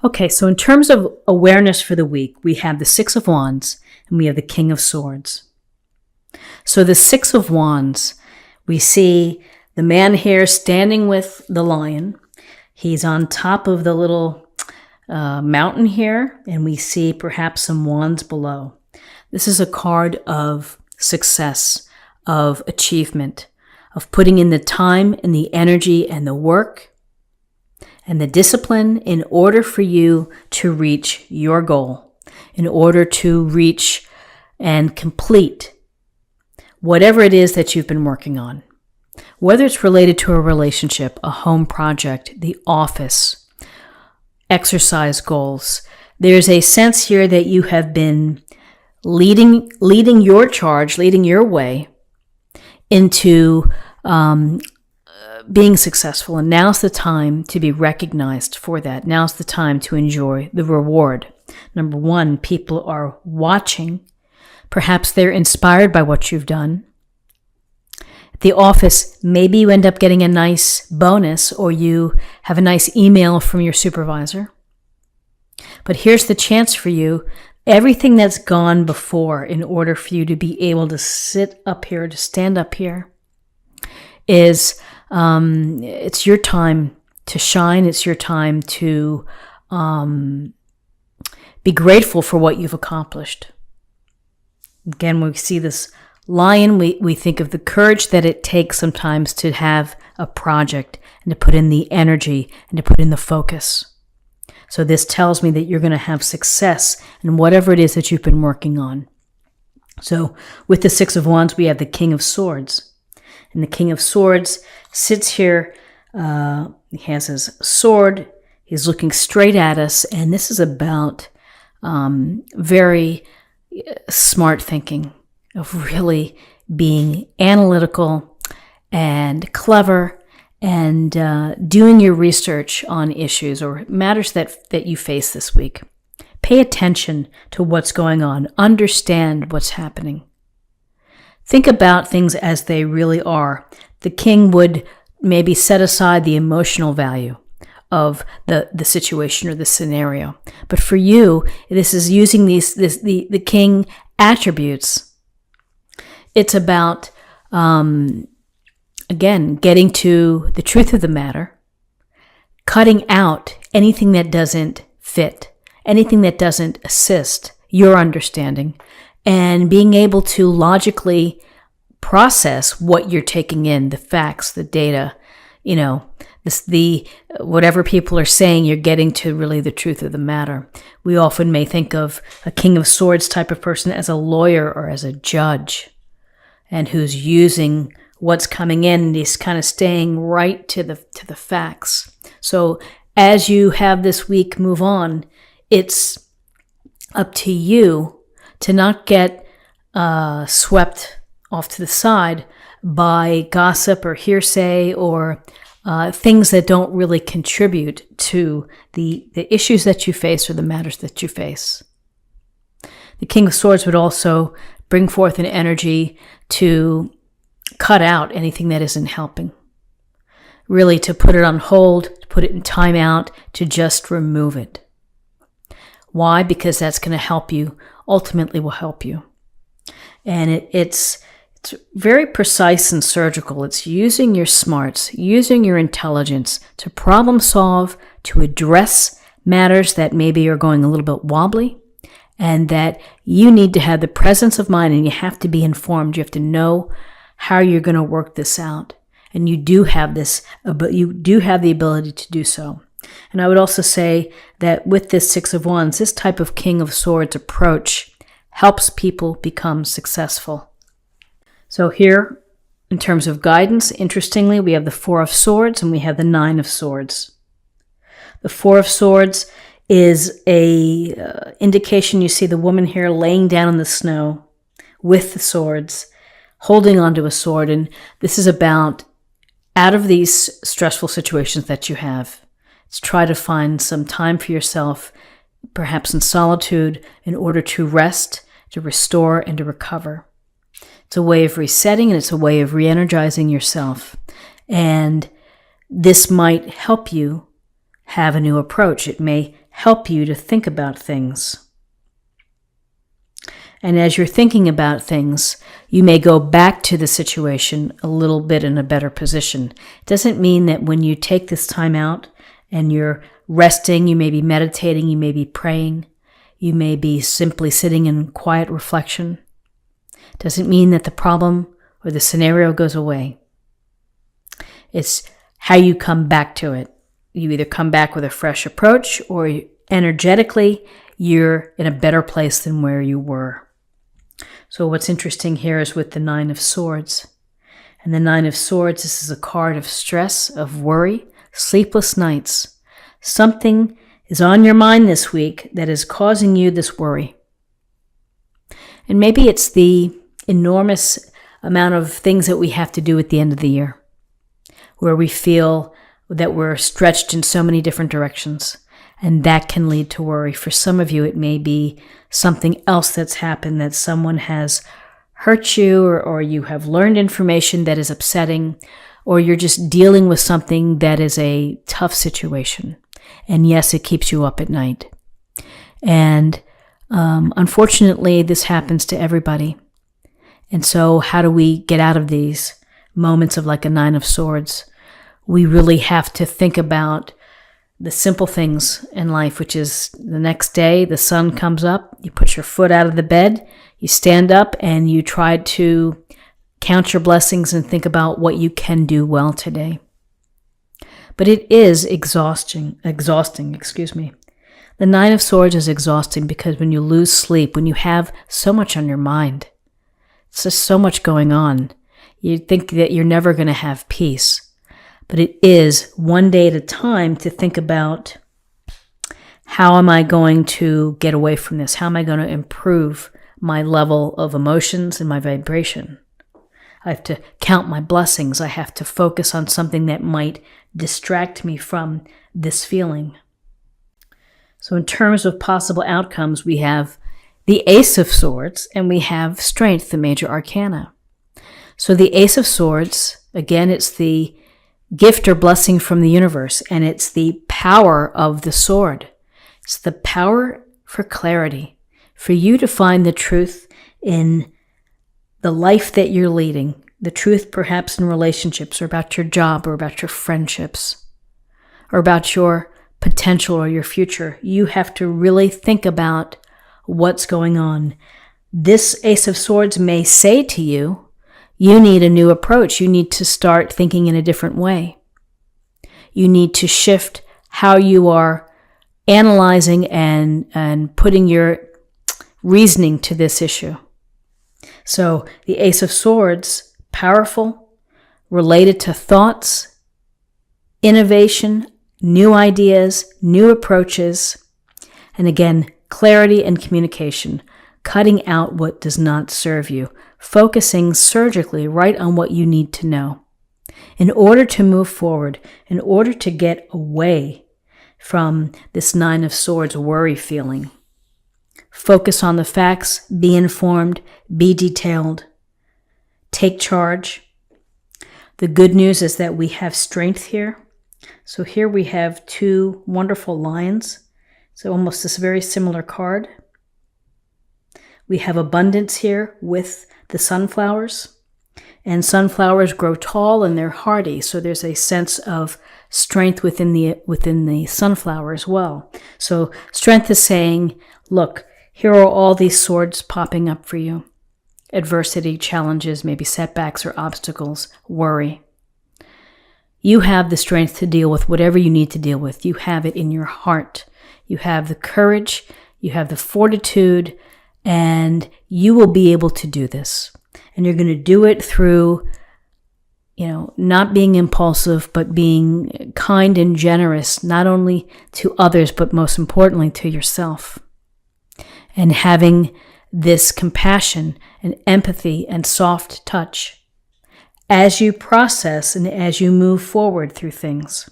Okay, so in terms of awareness for the week, we have the Six of Wands and we have the King of Swords. So the Six of Wands, we see the man here standing with the lion. He's on top of the little mountain here, and we see perhaps some wands below. This is a card of success, of achievement, of putting in the time and the energy and the work and the discipline in order for you to reach your goal, in order to reach and complete whatever it is that you've been working on. Whether it's related to a relationship, a home project, the office, exercise goals, there's a sense here that you have been leading your charge, leading your way into being successful. And now's the time to be recognized for that. Now's the time to enjoy the reward. Number one, people are watching. Perhaps they're inspired by what you've done. At the office, maybe you end up getting a nice bonus or you have a nice email from your supervisor. But here's the chance for you. Everything that's gone before in order for you to be able to sit up here, to stand up here, is it's your time to shine. It's your time to be grateful for what you've accomplished. Again, when we see this lion, we think of the courage that it takes sometimes to have a project and to put in the energy and to put in the focus. So this tells me that you're going to have success in whatever it is that you've been working on. So with the Six of Wands, we have the King of Swords. And the King of Swords sits here. He has his sword. He's looking straight at us. And this is about very smart thinking, of really being analytical and clever and doing your research on issues or matters that you face this week. Pay attention to what's going on. Understand what's happening. Think about things as they really are. The king would maybe set aside the emotional value of the situation or the scenario. But for you, this is using the king attributes. It's about, again, getting to the truth of the matter, cutting out anything that doesn't fit, anything that doesn't assist your understanding, and being able to logically process what you're taking in, the facts, the data, whatever people are saying, you're getting to really the truth of the matter. We often may think of a King of Swords type of person as a lawyer or as a judge, and who's using what's coming in, and he's kind of staying right to the facts. So as you have this week move on, it's up to you to not get swept off to the side by gossip or hearsay or things that don't really contribute to the issues that you face or the matters that you face. The King of Swords would also bring forth an energy to cut out anything that isn't helping. Really to put it on hold, to put it in timeout, to just remove it. Why? Because that's going to help you, ultimately will help you. And it's very precise and surgical. It's using your smarts, using your intelligence to problem solve, to address matters that maybe are going a little bit wobbly, and that you need to have the presence of mind, and you have to be informed. You have to know how you're going to work this out. And you do have the ability to do so. And I would also say that with this Six of Wands, this type of King of Swords approach helps people become successful. So here, in terms of guidance, interestingly, we have the Four of Swords and we have the Nine of Swords. The Four of Swords is a indication. You see the woman here laying down in the snow with the swords, holding onto a sword. And this is about, out of these stressful situations that you have, it's try to find some time for yourself, perhaps in solitude, in order to rest, to restore, and to recover. It's a way of resetting, and it's a way of re-energizing yourself. And this might help you have a new approach. It may help you to think about things. And as you're thinking about things, you may go back to the situation a little bit in a better position. It doesn't mean that when you take this time out and you're resting, you may be meditating, you may be praying, you may be simply sitting in quiet reflection. It doesn't mean that the problem or the scenario goes away. It's how you come back to it. You either come back with a fresh approach, or energetically, you're in a better place than where you were. So what's interesting here is with the Nine of Swords. And the Nine of Swords, this is a card of stress, of worry, sleepless nights. Something is on your mind this week that is causing you this worry. And maybe it's the enormous amount of things that we have to do at the end of the year, where we feel that we're stretched in so many different directions. And that can lead to worry. For some of you, it may be something else that's happened, that someone has hurt you, or you have learned information that is upsetting, or you're just dealing with something that is a tough situation. And yes, it keeps you up at night. And unfortunately, this happens to everybody. And so how do we get out of these moments of like a Nine of Swords? We really have to think about the simple things in life, which is the next day, the sun comes up, you put your foot out of the bed, you stand up, and you try to count your blessings and think about what you can do well today. But it is exhausting. The Nine of Swords is exhausting because when you lose sleep, when you have so much on your mind, it's just so much going on, you think that you're never going to have peace. But it is one day at a time to think about, how am I going to get away from this? How am I going to improve my level of emotions and my vibration? I have to count my blessings. I have to focus on something that might distract me from this feeling. So in terms of possible outcomes, we have the Ace of Swords and we have Strength, the major arcana. So the Ace of Swords, again, it's the gift or blessing from the universe, and it's the power of the sword. It's the power for clarity, for you to find the truth in the life that you're leading, the truth perhaps in relationships, or about your job, or about your friendships, or about your potential or your future. You have to really think about what's going on. This Ace of Swords may say to you, you need a new approach. You need to start thinking in a different way. You need to shift how you are analyzing and putting your reasoning to this issue. So the Ace of Swords, powerful, related to thoughts, innovation, new ideas, new approaches, and again, clarity and communication, cutting out what does not serve you, focusing surgically right on what you need to know in order to move forward, in order to get away from this Nine of Swords worry feeling. Focus on the facts, be informed, be detailed, take charge. The good news is that we have strength here. So here we have two wonderful lions. So almost this very similar card. We have abundance here with the sunflowers, and sunflowers grow tall and they're hardy. So there's a sense of strength within the sunflower as well. So strength is saying, look, here are all these swords popping up for you. Adversity, challenges, maybe setbacks or obstacles, worry. You have the strength to deal with whatever you need to deal with. You have it in your heart. You have the courage, you have the fortitude, and you will be able to do this. And you're going to do it through, not being impulsive, but being kind and generous, not only to others, but most importantly to yourself. And having this compassion and empathy and soft touch as you process and as you move forward through things.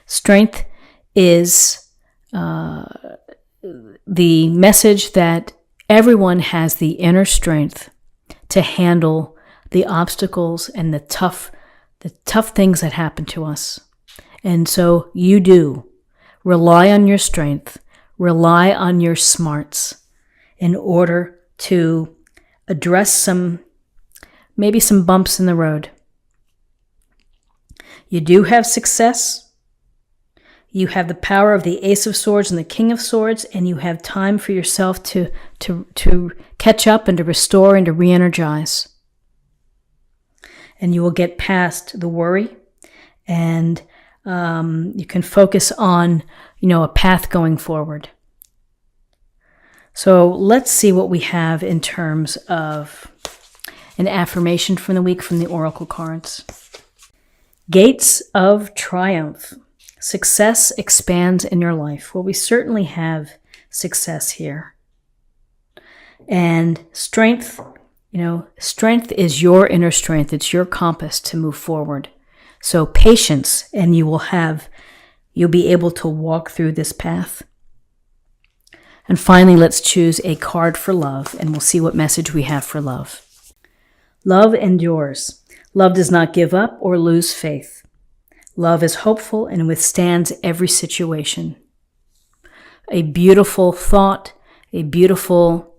Strength is the message that everyone has the inner strength to handle the obstacles and the tough things that happen to us. And so you do. Rely on your strength. Rely on your smarts in order to address maybe some bumps in the road. You do have success. You have the power of the Ace of Swords and the King of Swords, and you have time for yourself to catch up and to restore and to re-energize. And you will get past the worry, and you can focus on, a path going forward. So let's see what we have in terms of an affirmation from the week from the Oracle cards. Gates of Triumph. Success expands in your life. Well, we certainly have success here. And strength, strength is your inner strength. It's your compass to move forward. So patience, and you'll be able to walk through this path. And finally, let's choose a card for love, and we'll see what message we have for love. Love endures. Love does not give up or lose faith. Love is hopeful and withstands every situation. A beautiful thought, a beautiful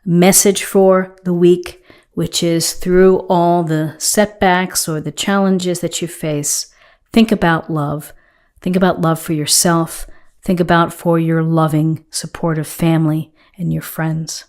message for the week, which is through all the setbacks or the challenges that you face, think about love. Think about love for yourself. Think about for your loving, supportive family and your friends.